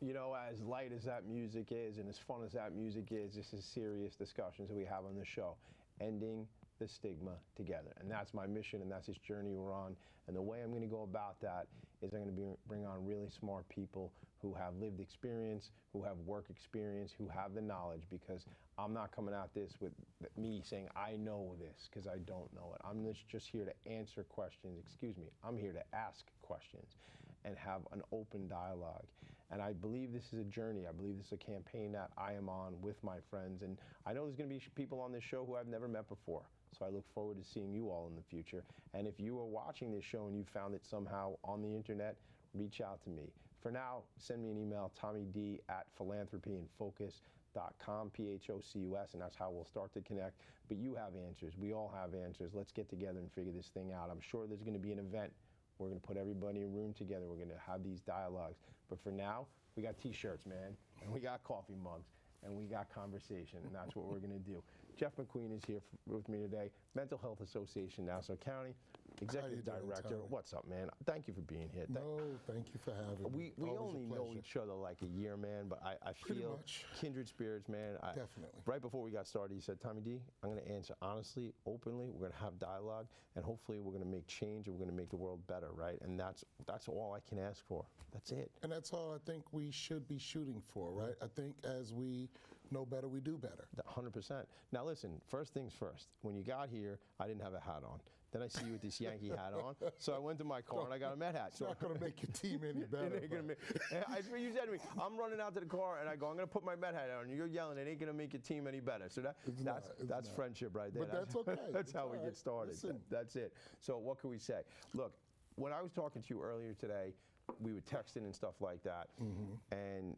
You know, as light as that music is and as fun as that music is, this is serious discussions that we have on the show. Ending the stigma together. And that's my mission, and that's this journey we're on. And the way I'm going to go about that is I'm going to bring on really smart people who have lived experience, who have work experience, who have the knowledge, because I'm not coming at this with me saying I know this, because I don't know it. I'm just here to answer questions, excuse me. I'm here to ask questions and have an open dialogue. And I believe this is a journey. I believe this is a campaign that I am on with my friends. And I know there's going to be people on this show who I've never met before. So I look forward to seeing you all in the future. And if you are watching this show and you found it somehow on the internet, reach out to me. For now, send me an email, tommyd@philanthropyinfocus.com, PHOCUS, and that's how we'll start to connect. But you have answers. We all have answers. Let's get together and figure this thing out. I'm sure there's going to be an event. We're going to put everybody in a room together. We're going to have these dialogues. But for now, we got T-shirts, man, and we got coffee mugs, and we got conversation, and that's what we're going to do. Jeff McQueen is here with me today, Mental Health Association, Nassau County, Executive Director. What's up, man? Thank you for being here. No, thank you for having me. We only know each other like a year, man, but I feel kindred spirits, man. Definitely. Right before we got started, you said, Tommy D, I'm going to answer honestly, openly. We're going to have dialogue, and hopefully we're going to make change, and we're going to make the world better, right? And that's all I can ask for. That's it. And that's all I think we should be shooting for, right? I think as we know better, we do better. 100%. Now listen, first things first. When you got here, I didn't have a hat on. Then I see you with this Yankee hat on. So I went to my car and I got a Met hat. It's not going to make your team any better. You said to me, I'm running out to the car and I go, I'm going to put my Met hat on. You're yelling, it ain't going to make your team any better. So that's friendship right there. But that's okay. That's how we get started. That's it. So what can we say? Look, when I was talking to you earlier today, we were texting and stuff like that. And,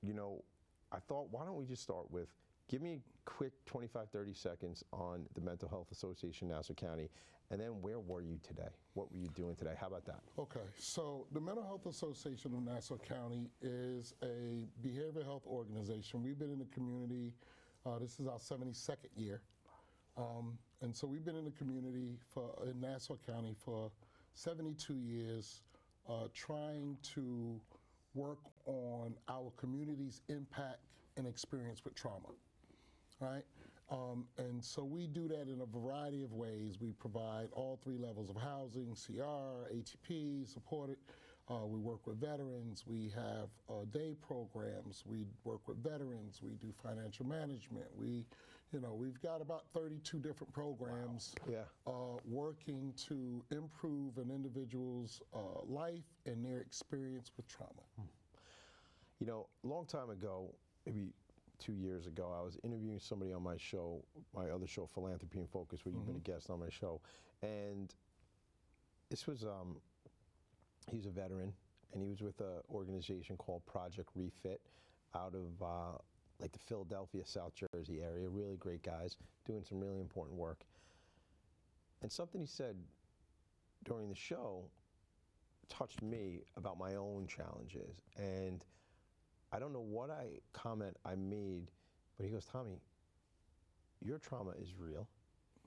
you know, I thought, why don't we just start with, give me a quick 25, 30 seconds on the Mental Health Association, Nassau County, and then where were you today? What were you doing today? How about that? Okay, so the Mental Health Association of Nassau County is a behavioral health organization. We've been in the community, this is our 72nd year. And so we've been in the community in Nassau County for 72 years, trying to work on our community's impact and experience with trauma, right? And so we do that in a variety of ways. We provide all 3 levels of housing, CR, ATP, supported. We work with veterans. We have day programs. We work with veterans. We do financial management. We've got about 32 different programs working to improve an individual's life and their experience with trauma. You know, a long time ago, maybe 2 years ago, I was interviewing somebody on my show, my other show, Philanthropy in Focus, where you've been a guest on my show. And this was, he's a veteran, and he was with an organization called Project Refit out of like the Philadelphia, South Jersey area. Really great guys, doing some really important work. And something he said during the show touched me about my own challenges. And I don't know what comment I made, but he goes, Tommy, your trauma is real.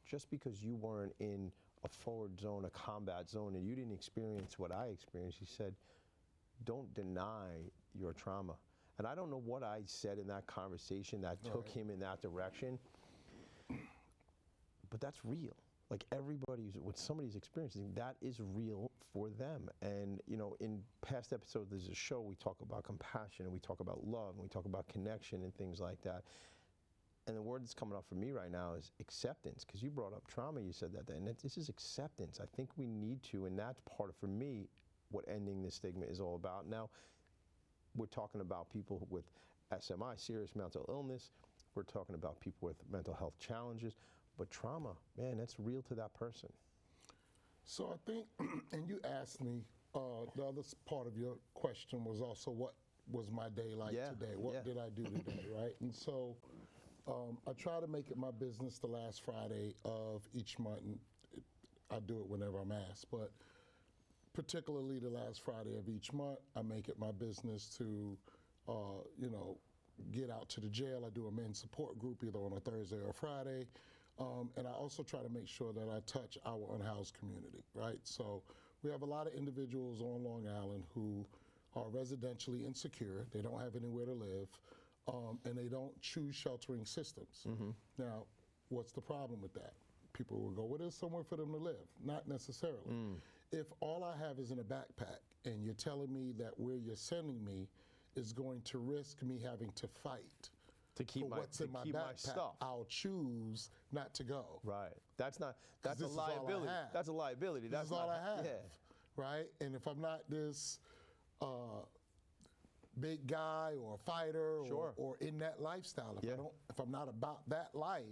Just because you weren't in a forward zone, a combat zone, and you didn't experience what I experienced, he said, don't deny your trauma. And I don't know what I said in that conversation that took him in that direction, but that's real. Like what somebody's experiencing, that is real for them. And you know, in past episodes, there's a show we talk about compassion, and we talk about love, and we talk about connection and things like that. And the word that's coming up for me right now is acceptance, because you brought up trauma, you said that, and this is acceptance. I think we need to, and that's part of, for me, what ending this stigma is all about. Now, we're talking about people with SMI, serious mental illness. We're talking about people with mental health challenges. But trauma, man, that's real to that person. So I think, and you asked me, the other part of your question was also what was my day like today? What did I do today, right? And so I try to make it my business the last Friday of each month. I do it whenever I'm asked, but particularly the last Friday of each month, I make it my business to, get out to the jail. I do a men's support group either on a Thursday or a Friday. And I also try to make sure that I touch our unhoused community, right? So we have a lot of individuals on Long Island who are residentially insecure, they don't have anywhere to live, and they don't choose sheltering systems. Now, what's the problem with that? People will go, well, there's somewhere for them to live. Not necessarily. If all I have is in a backpack and you're telling me that where you're sending me is going to risk me having to fight to keep for what's in my backpack, stuff, I'll choose not to go. Right. That's a liability. That's a liability. That's all I have. Yeah. Right? And if I'm not this big guy or fighter or in that lifestyle, if I'm not about that life,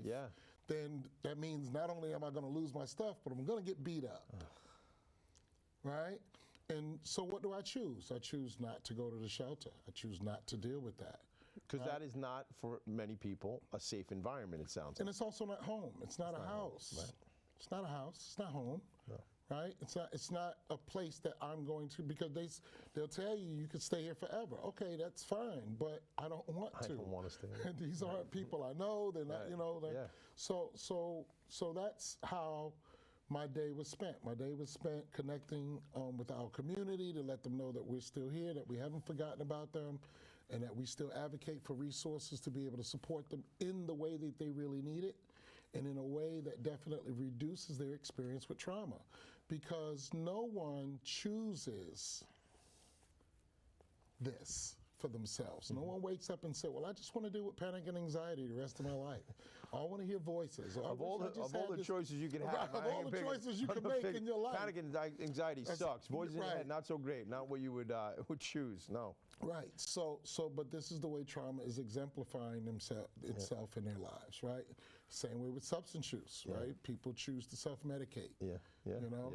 then that means not only am I going to lose my stuff, but I'm going to get beat up. Right? And so what do I choose? I choose not to go to the shelter. I choose not to deal with that. Because that is not, for many people, a safe environment, it sounds like. And it's also not home. It's not a house. Right. It's not a house. It's not home. No. Right? It's not a place that I'm going to, because they'll tell you can stay here forever. Okay, that's fine, but I don't want to. I don't want to stay here. These aren't people I know. They're not, you know. So that's how my day was spent. My day was spent connecting with our community to let them know that we're still here, that we haven't forgotten about them, and that we still advocate for resources to be able to support them in the way that they really need it, and in a way that definitely reduces their experience with trauma. Because no one chooses this for themselves. No one wakes up and says, well, I just want to deal with panic and anxiety the rest of my life. I want to hear voices. Of all the choices you can have. Of all the choices you can make in your life. Panic and anxiety sucks. Voices in your head, not so great. Not what you would choose, no. Right. So, but this is the way trauma is exemplifying itself in their lives, right? Same way with substance use, right? People choose to self-medicate. Yeah. You know?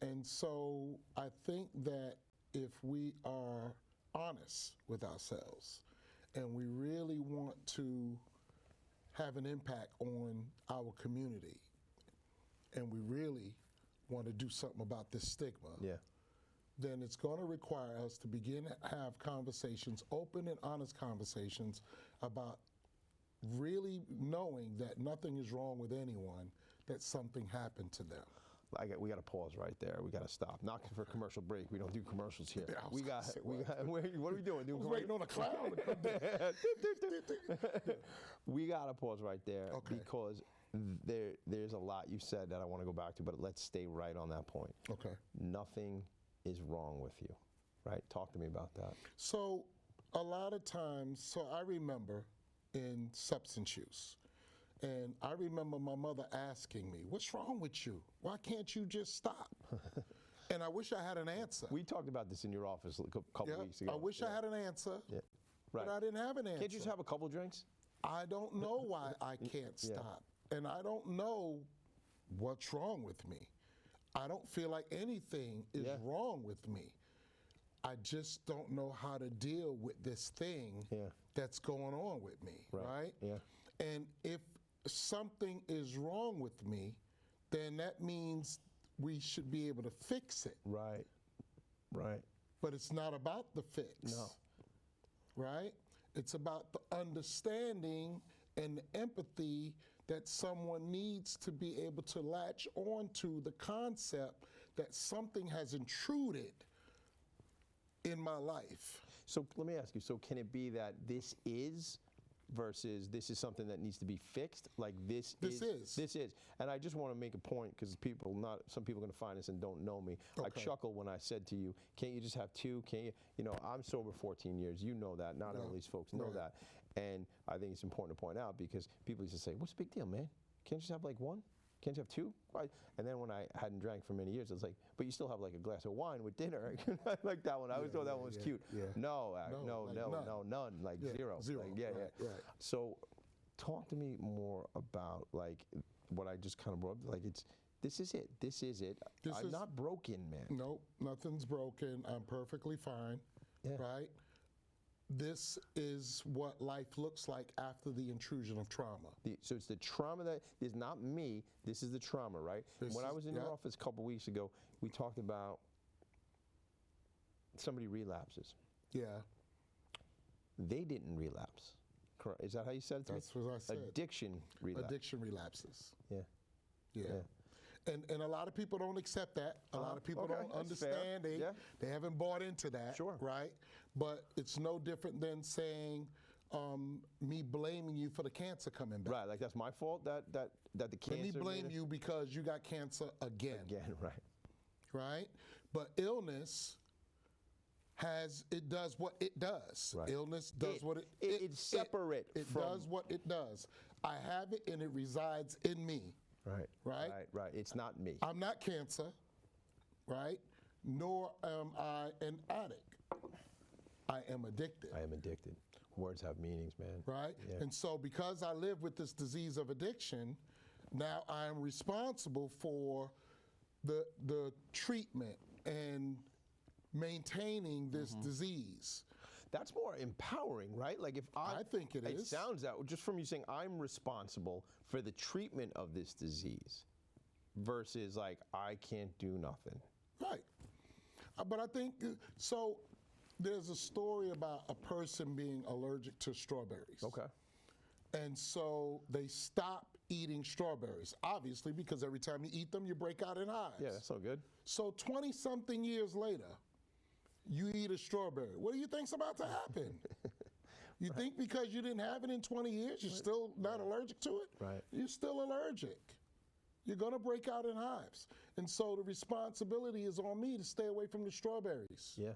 And so I think that if we are honest with ourselves and we really want to have an impact on our community and we really want to do something about this stigma, then it's going to require us to begin to have conversations, open and honest conversations, about really knowing that nothing is wrong with anyone, that something happened to them. We got to pause right there. We got to stop. Not for a commercial break. We don't do commercials here. What are we doing? I was waiting on a clown to come down. We got to pause right there because there's a lot you said that I want to go back to, but let's stay right on that point. Okay. Nothing is wrong with you, right? Talk to me about that. So a lot of times, I remember in substance use, and I remember my mother asking me, what's wrong with you? Why can't you just stop? And I wish I had an answer. We talked about this in your office a couple weeks ago. I wish I had an answer, right. but I didn't have an answer. Can't you just have a couple drinks? I don't know why I can't stop. And I don't know what's wrong with me. I don't feel like anything is wrong with me. I just don't know how to deal with this thing that's going on with me, right? Yeah. And if something is wrong with me, then that means we should be able to fix it. Right. But it's not about the fix. No. Right? It's about the understanding and the empathy that someone needs to be able to latch on to the concept that something has intruded in my life. So let me ask you, so can it be that this is versus this is something that needs to be fixed? Like this is. And I just want to make a point, because some people are going to find this and don't know me. I chuckle when I said to you, can't you just have two? Can't you? You know, I'm sober 14 years. You know that. Not all these folks know that. And I think it's important to point out, because people used to say, what's the big deal, man? Can't you just have like one? Can't you have two? Why? And then when I hadn't drank for many years, I was like, but you still have like a glass of wine with dinner. I like that one. I always thought that one was cute. Yeah. No, none. Like zero. Like, Right. So talk to me more about like what I just kind of brought up. Like this is it. I'm not broken, man. Nope, nothing's broken. I'm perfectly fine. Yeah. Right? This is what life looks like after the intrusion of trauma. So it's the trauma that is not me. This is the trauma, right? When I was in your office a couple weeks ago, we talked about somebody relapses. Yeah. They didn't relapse. Is that how you said it to me? That's what I said. Addiction relapses. Addiction relapses. Yeah. And a lot of people don't accept that. A lot of people Okay, don't that's understand. fair. They haven't bought into that. Sure. Right? But it's no different than saying me blaming you for the cancer coming back. Right, like that's my fault that the cancer. Let me blame you because you got cancer again. Again, right. Right? But illness does what it does. Right. Illness does what it's separate It from- does what it does. I have it and it resides in me. Right. Right? Right. It's not me. I'm not cancer, right? Nor am I an addict. I am addicted. I am addicted. Words have meanings, man. Right? Yeah. And so because I live with this disease of addiction, now I am responsible for the treatment and maintaining this disease. That's more empowering, right? Like if I think it is. It sounds that just from you saying I'm responsible for the treatment of this disease versus like I can't do nothing. Right. But I think, so there's a story about a person being allergic to strawberries. Okay. And so they stop eating strawberries, obviously, because every time you eat them, you break out in hives. Yeah, that's so good. So 20-something years later, you eat a strawberry. What do you think's about to happen? You think because you didn't have it in 20 years, you're still not allergic to it? Right. You're still allergic. You're going to break out in hives. And so the responsibility is on me to stay away from the strawberries. Yeah.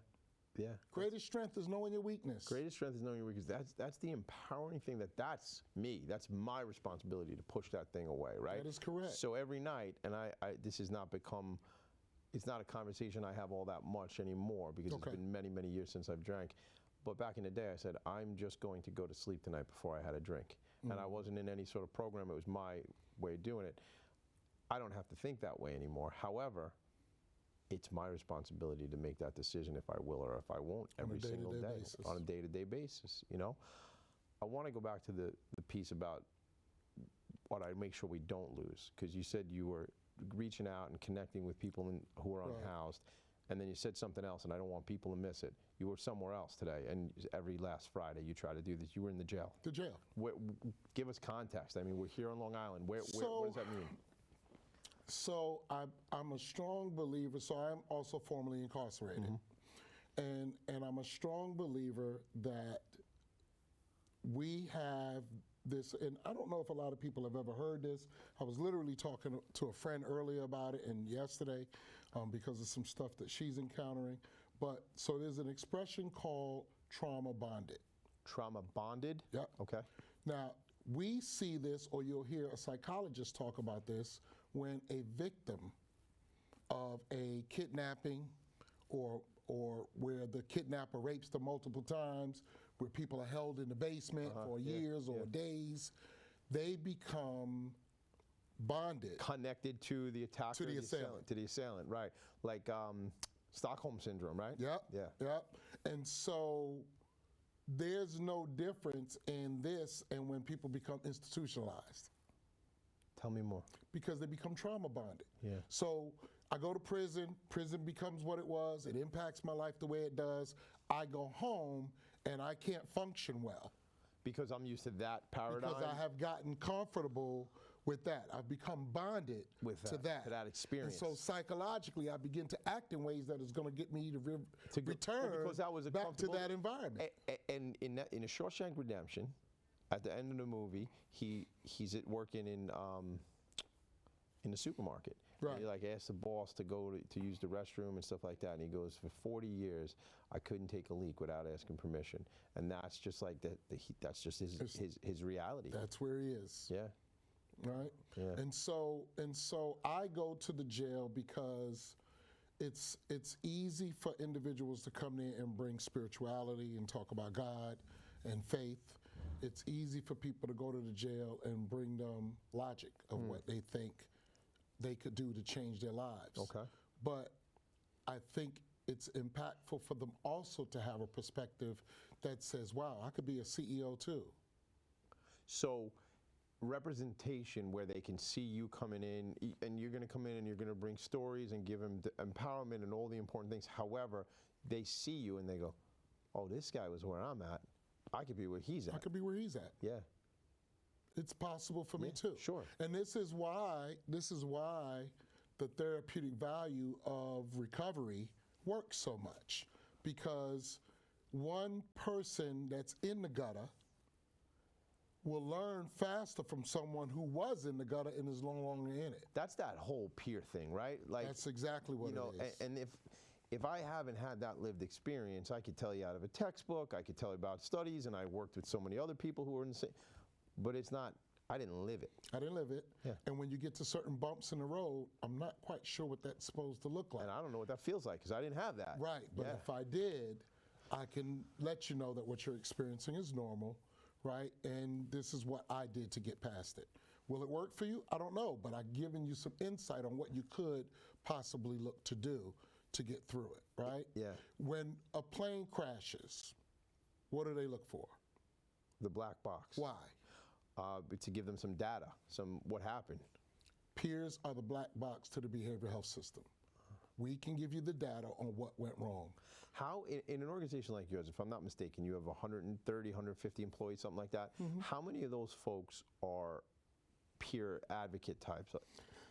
Yeah. Greatest strength is knowing your weakness. Greatest strength is knowing your weakness. That's the empowering thing. That's me. That's my responsibility to push that thing away, right? That is correct. So every night, and this has not become, it's not a conversation I have all that much anymore because it's been many, many years since I've drank. But back in the day, I said, I'm just going to go to sleep tonight before I had a drink. And I wasn't in any sort of program. It was my way of doing it. I don't have to think that way anymore. However, it's my responsibility to make that decision if I will or if I won't every single day, on a day-to-day basis, you know? I want to go back to the piece about what I make sure we don't lose, because you said you were reaching out and connecting with people who are unhoused, and then you said something else, and I don't want people to miss it. You were somewhere else today, and every last Friday you try to do this. You were in the jail. The jail. Give us context. I mean, we're here on Long Island. What does that mean? So I'm a strong believer, so I'm also formerly incarcerated. And I'm a strong believer that we have this, and I don't know if a lot of people have ever heard this. I was literally talking to a friend earlier about it and yesterday because of some stuff that she's encountering. But so there's an expression called trauma bonded. Trauma bonded? Yep. Okay. Now, we see this, or you'll hear a psychologist talk about this, when a victim of a kidnapping or where the kidnapper rapes them multiple times, where people are held in the basement for years or days, they become bonded. Connected to the attacker, to the assailant. To the assailant, right. Like Stockholm Syndrome, right? Yep. Yeah. Yep. And so there's no difference in this and when people become institutionalized. Tell me more. Because they become trauma bonded. Yeah. So I go to prison becomes what it was, it impacts my life the way it does. I go home and I can't function well. Because I'm used to that paradigm? Because I have gotten comfortable with that. I've become bonded to that experience. And so psychologically, I begin to act in ways that is going to get me to return because that was back to that environment. And in A Shawshank Redemption, at the end of the movie, he's working in the supermarket. Right. He like asked the boss to go to use the restroom and stuff like that, and he goes, for 40 years, I couldn't take a leak without asking permission, and that's just like that's just his reality. That's where he is. Yeah. Right. Yeah. And so I go to the jail because it's easy for individuals to come there and bring spirituality and talk about God and faith. It's easy for people to go to the jail and bring them logic of what they think they could do to change their lives. Okay. But I think it's impactful for them also to have a perspective that says, wow, I could be a CEO too. So representation where they can see you coming in, and you're going to come in and you're going to bring stories and give them the empowerment and all the important things. However, they see you and they go, oh, this guy was where I'm at. I could be where he's at. I could be where he's at. Yeah. It's possible for me too. Sure. And this is why the therapeutic value of recovery works so much, because one person that's in the gutter will learn faster from someone who was in the gutter and is no longer in it. That's that whole peer thing, right? Like, That's exactly what it is. And if I haven't had that lived experience, I could tell you out of a textbook, I could tell you about studies, and I worked with so many other people who were in the same, but it's not, I didn't live it. I didn't live it. Yeah. And when you get to certain bumps in the road, I'm not quite sure what that's supposed to look like. And I don't know what that feels like, because I didn't have that. Right, but if I did, I can let you know that what you're experiencing is normal, right? And this is what I did to get past it. Will it work for you? I don't know, but I've given you some insight on what you could possibly look to do to get through it, right? Yeah. When a plane crashes, what do they look for? The black box. Why? To give them some data, what happened. Peers are the black box to the behavioral health system. We can give you the data on what went wrong. How, in an organization like yours, if I'm not mistaken, you have 130, 150 employees, something like that. How many of those folks are peer advocate types?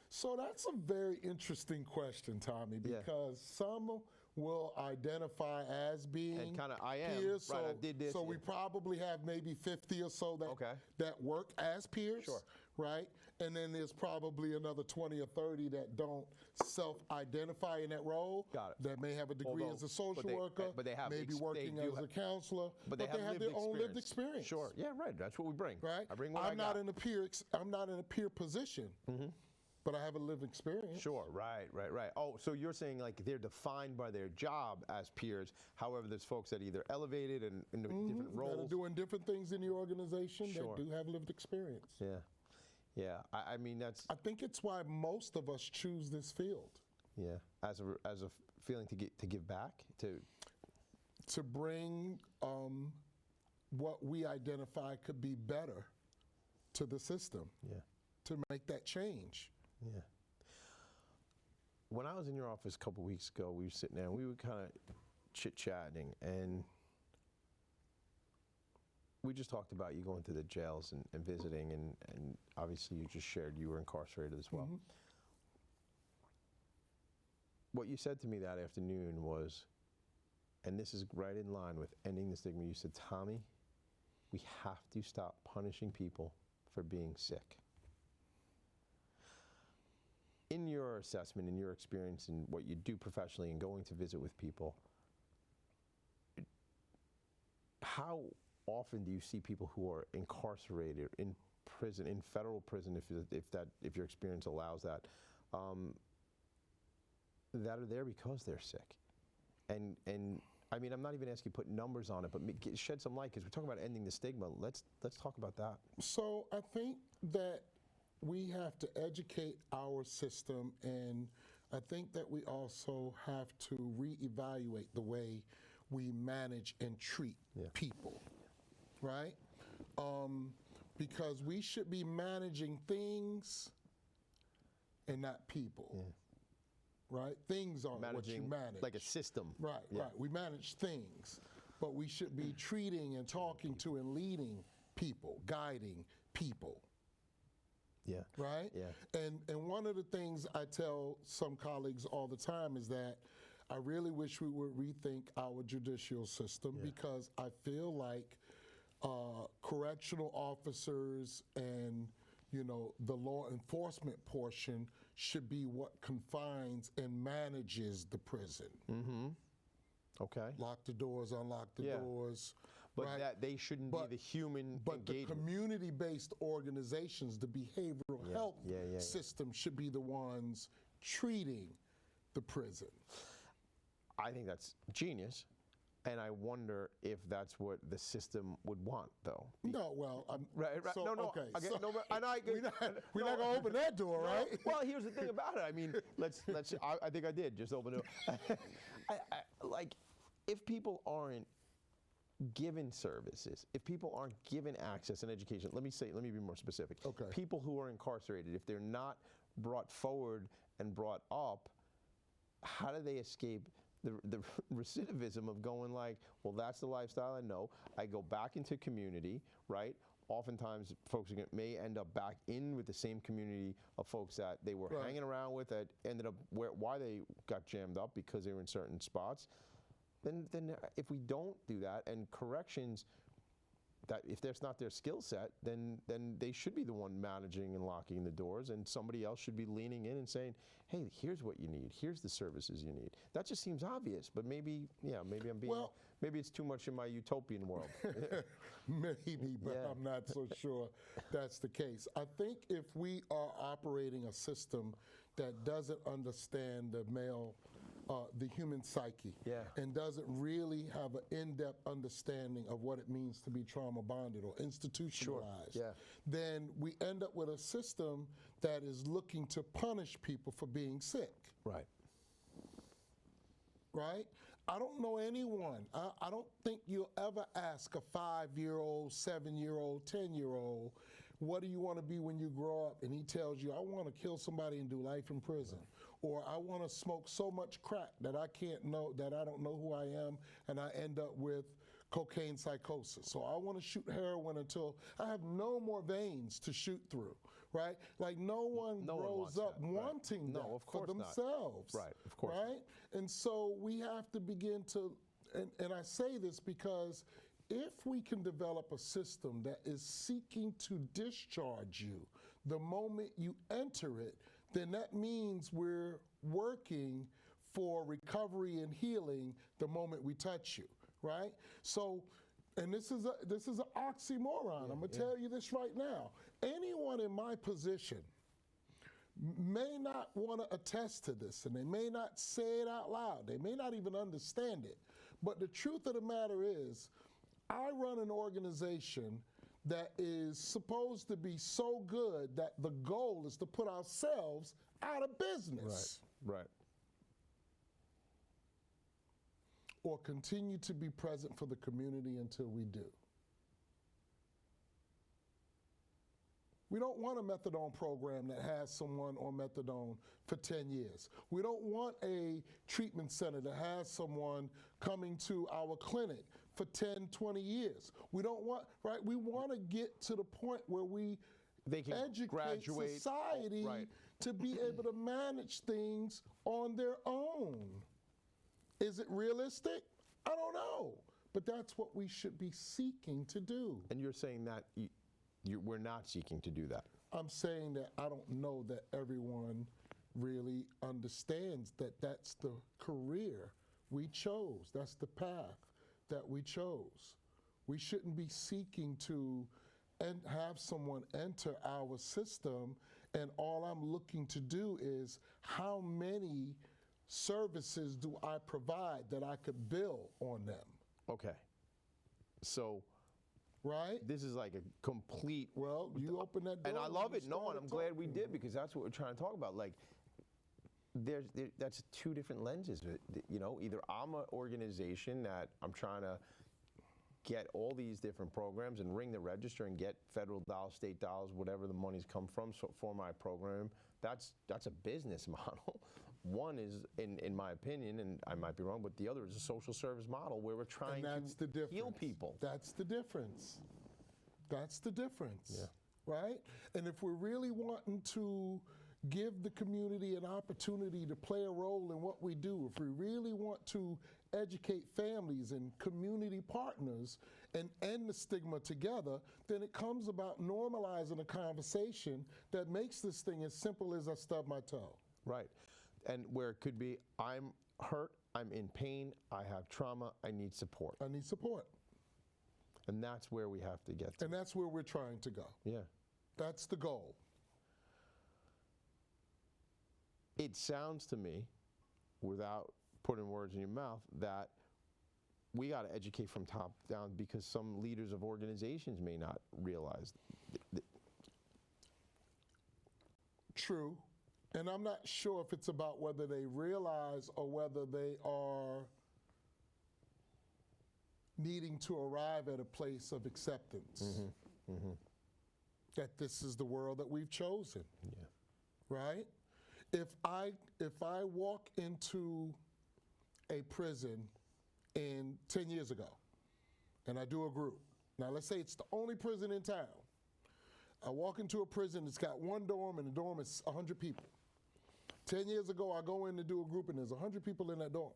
So that's a very interesting question, Tommy, because some will identify as being and kind of I am peers. right. So, I did this. So we probably have maybe 50 or so that work as peers, Sure. right? And then there's probably another 20 or 30 that don't self-identify in that role. Got it. That may have a degree as a social worker, but they have maybe working as a counselor, but they have their own lived experience. Sure. Yeah. Right. That's what we bring. Right. I bring what I'm not in a peer position. But I have a lived experience. Sure, right. Oh, so you're saying like they're defined by their job as peers. However, there's folks that either elevated and in different roles. That are doing different things in the organization Sure. that do have lived experience. Yeah. I mean, that's. I think it's why most of us choose this field. Yeah, as a feeling to give back, to bring what we identify could be better to the system. Yeah. To make that change. Yeah. When I was in your office a couple weeks ago, we were sitting there and we were kind of chit-chatting, and we just talked about you going to the jails and visiting, and obviously you just shared you were incarcerated as well. What you said to me that afternoon was, and this is right in line with ending the stigma, you said, Tommy, we have to stop punishing people for being sick. In your assessment, in your experience, in what you do professionally and going to visit with people, how often do you see people who are incarcerated in prison, in federal prison, if your experience allows that, that are there because they're sick? And I mean, I'm not even asking you to put numbers on it, but shed some light, because we're talking about ending the stigma. Let's talk about that. So I think that we have to educate our system, and I think that we also have to reevaluate the way we manage and treat people, right? Because we should be managing things and not people, right? Things are what you manage. Like a system. Right. We manage things, but we should be treating and talking to and leading people, guiding people. Yeah. Right? Yeah. And one of the things I tell some colleagues all the time is that I really wish we would rethink our judicial system, because I feel like correctional officers and the law enforcement portion should be what confines and manages the prison. Okay. Lock the doors, unlock the doors. But that they shouldn't be the human engagement. The community-based organizations, the behavioral health system should be the ones treating the prison. I think that's genius, and I wonder if that's what the system would want, though. No, well, right. So, no. Okay, Okay, so no, and we're not gonna open that door, right? Well, here's the thing about it. I mean, let's. I think I did just open it. Like, if people aren't given services, if people aren't given access and education, let me be more specific. Okay. People who are incarcerated, if they're not brought forward and brought up, how do they escape the recidivism of going like, well, that's the lifestyle I know. I go back into community, right? Oftentimes, folks may end up back in with the same community of folks that they were hanging around with that ended up why they got jammed up because they were in certain spots. Then if we don't do that, and corrections, that if that's not their skill set, then they should be the one managing and locking the doors, and somebody else should be leaning in and saying, hey, here's what you need, here's the services you need. That just seems obvious, but maybe I'm being, maybe it's too much in my utopian world. Maybe, but I'm not so sure that's the case. I think if we are operating a system that doesn't understand the human psyche, and doesn't really have an in-depth understanding of what it means to be trauma bonded or institutionalized, then we end up with a system that is looking to punish people for being sick. Right. Right? I don't know anyone. I don't think you'll ever ask a 5-year-old, 7-year-old, 10-year-old, what do you want to be when you grow up? And he tells you, I want to kill somebody and do life in prison. Or I want to smoke so much crack that I don't know who I am, and I end up with cocaine psychosis. So I want to shoot heroin until I have no more veins to shoot through, right? Like no one grows up wanting that for themselves. Right, of course. Right? And so we have to begin to, and I say this because if we can develop a system that is seeking to discharge you the moment you enter it, then that means we're working for recovery and healing the moment we touch you, right? So, and this is an oxymoron. I'm gonna tell you this right now. Anyone in my position may not want to attest to this, and they may not say it out loud. They may not even understand it. But the truth of the matter is, I run an organization that is supposed to be so good that the goal is to put ourselves out of business. Right. Or continue to be present for the community until we do. We don't want a methadone program that has someone on methadone for 10 years. We don't want a treatment center that has someone coming to our clinic for 10, 20 years. We don't want, right? We want to get to the point where they can educate society to be able to manage things on their own. Is it realistic? I don't know. But that's what we should be seeking to do. And you're saying that we're not seeking to do that. I'm saying that I don't know that everyone really understands that that's the career we chose. That's the path that we chose. We shouldn't be seeking to have someone enter our system, and all I'm looking to do is how many services do I provide that I could bill on them. Okay. So right? This is like a complete. Well, you open that door. And I love it. No, and I'm glad we did, because that's what we're trying to talk about. Like, that's two different lenses. You know, either I'm an organization that I'm trying to get all these different programs and ring the register and get federal dollars, state dollars, whatever the money's come from for my program. That's a business model. One is, in my opinion, and I might be wrong, but the other is a social service model where we're trying to heal people. That's the difference. That's the difference. Yeah. Right? And if we're really wanting to give the community an opportunity to play a role in what we do, if we really want to educate families and community partners and end the stigma together, then it comes about normalizing a conversation that makes this thing as simple as I stub my toe. Right. And where it could be, I'm hurt, I'm in pain, I have trauma, I need support. I need support. And that's where we have to get to. And that's where we're trying to go. Yeah. That's the goal. It sounds to me, without putting words in your mouth, that we got to educate from top down, because some leaders of organizations may not realize. True. And I'm not sure if it's about whether they realize or whether they are needing to arrive at a place of acceptance. Mm-hmm. Mm-hmm. That this is the world that we've chosen. Yeah. Right? If I walk into a prison in 10 years ago, and I do a group. Now let's say it's the only prison in town. I walk into a prison that's got one dorm, and the dorm is 100 people. 10 years ago, I go in to do a group, and there's 100 people in that dorm.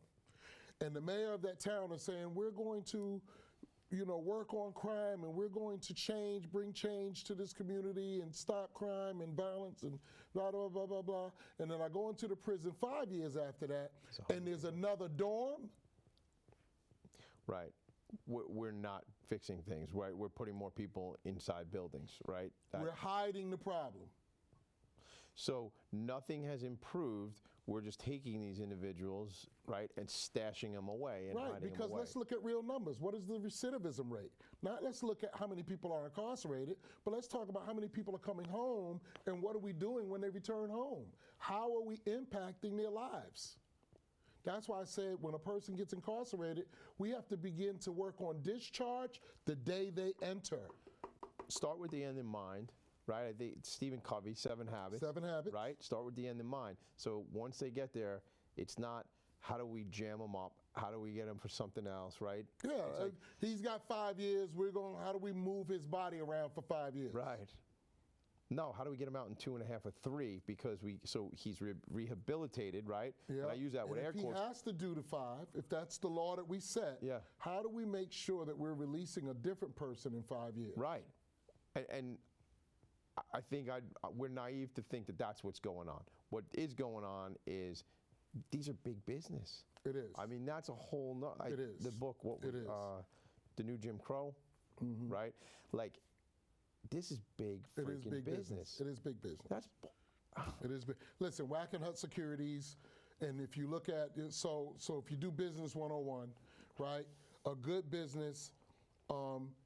And the mayor of that town is saying, we're going to, work on crime, and we're going to bring change to this community and stop crime and violence and blah, blah, blah, blah, blah. And then I go into the prison 5 years after that, and there's another dorm. Right. We're not fixing things, right? We're putting more people inside buildings, right? We're hiding the problem. So nothing has improved. We're just taking these individuals, right, and stashing them away and hiding them away. Right, because let's look at real numbers. What is the recidivism rate? Not let's look at how many people are incarcerated, but let's talk about how many people are coming home and what are we doing when they return home? How are we impacting their lives? That's why I said when a person gets incarcerated, we have to begin to work on discharge the day they enter. Start with the end in mind. Right, I think Stephen Covey, 7 Habits. 7 Habits. Right, start with the end in mind. So once they get there, it's not how do we jam them up, how do we get them for something else, right? Yeah, like, he's got 5 years. How do we move his body around for 5 years? Right. No, how do we get him out in 2.5 or 3? Because so he's rehabilitated, right? Yeah. And I use that with air quotes. If he has to do the 5, if that's the law that we set, yeah. How do we make sure that we're releasing a different person in 5 years? Right, and I think we're naive to think that that's what's going on. What is going on is these are big business. It is. I mean, that's a whole it is. The book, The New Jim Crow, right? Like, this is big freaking business. It is big business. It is big. Listen, Wackenhut Securities, and if you look at it, so if you do business 101, right? A good business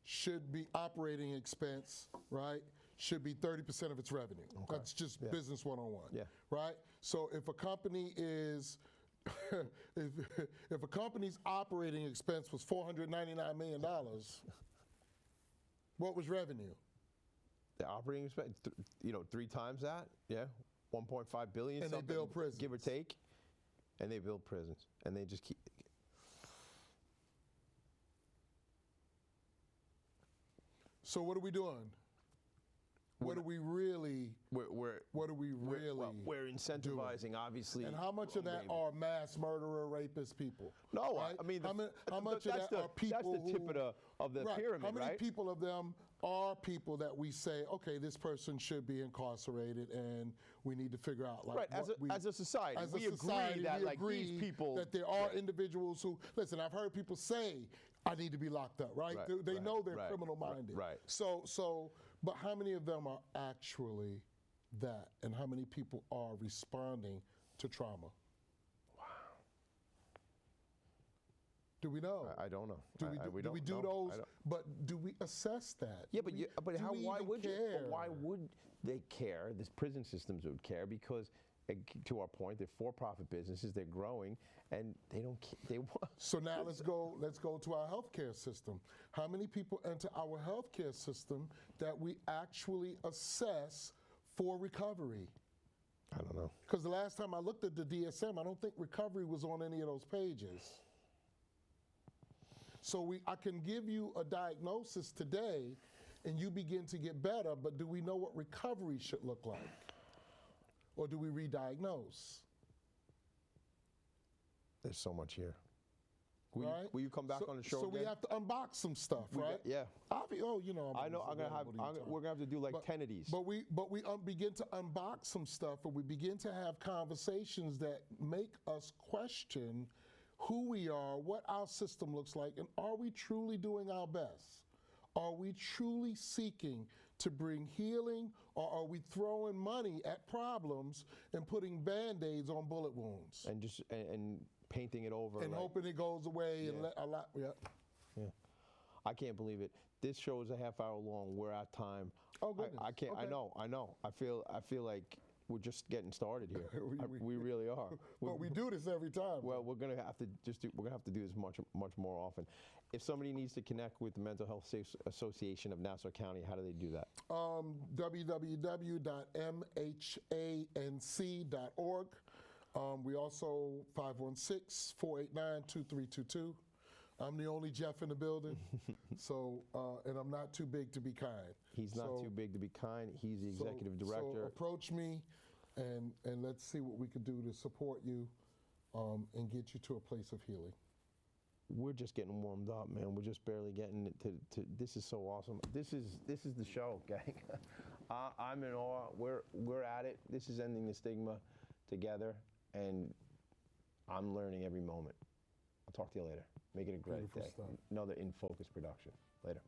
should be operating expense, right? Should be 30% of its revenue. Okay. That's just business 101. Yeah. Right? So if a company is if a company's operating expense was $499 million, what was revenue? The operating expense, 3 times that, 1.5 billion. And they build prisons, give or take, and they build prisons, and they just keep. So what are we doing? What are we really? What are we really? We're incentivizing, doing? Obviously. And how much of that are mass murderer, rapist people? No, right? I mean, how much of that are people? That's the tip of the pyramid, right? How many people of them are people that we say, okay, this person should be incarcerated, and we need to figure out, like, right? As a society, we agree these people that there are individuals who listen. I've heard people say, I need to be locked up, right? They know they're criminal-minded. Right. But how many of them are actually that, and how many people are responding to trauma? Wow. Do we know? I don't know. Do we do those? But do we assess that? Yeah, why would they care? This prison systems would care because, to our point, they're for-profit businesses. They're growing, and they don't. They want. So now let's go to our healthcare system. How many people enter our healthcare system that we actually assess for recovery? I don't know. Because the last time I looked at the DSM, I don't think recovery was on any of those pages. So I can give you a diagnosis today, and you begin to get better. But do we know what recovery should look like? Or do we re-diagnose? There's so much here. Will you come back on the show again? So we have to unbox some stuff, right? Yeah. I know. I know. We're gonna have to do like 10 of these. But we begin to unbox some stuff, and we begin to have conversations that make us question who we are, what our system looks like, and are we truly doing our best? Are we truly seeking to bring healing, or are we throwing money at problems and putting Band-Aids on bullet wounds? And just and painting it over. And hoping it goes away and let a lot. Yeah. I can't believe it. This show is a half hour long. We're at time. Oh goodness. I can't. Okay. I know. I feel like we're just getting started here. we really are. But we do this every time. Well, we're gonna have to do this much more often. If somebody needs to connect with the Mental Health Association of Nassau County, how do they do that? www.mhanc.org. We also 516-489-2322. I'm the only Jeff in the building, so and I'm not too big to be kind. He's not too big to be kind. He's the executive director. So approach me, and let's see what we can do to support you and get you to a place of healing. We're just getting warmed up, man. We're just barely getting it to this is so awesome. This is the show, gang. I'm in awe. We're at it. This is Ending the Stigma together, and I'm learning every moment. I'll talk to you later. Make it a great Beautiful day. stuff. Another In Focus production. Later.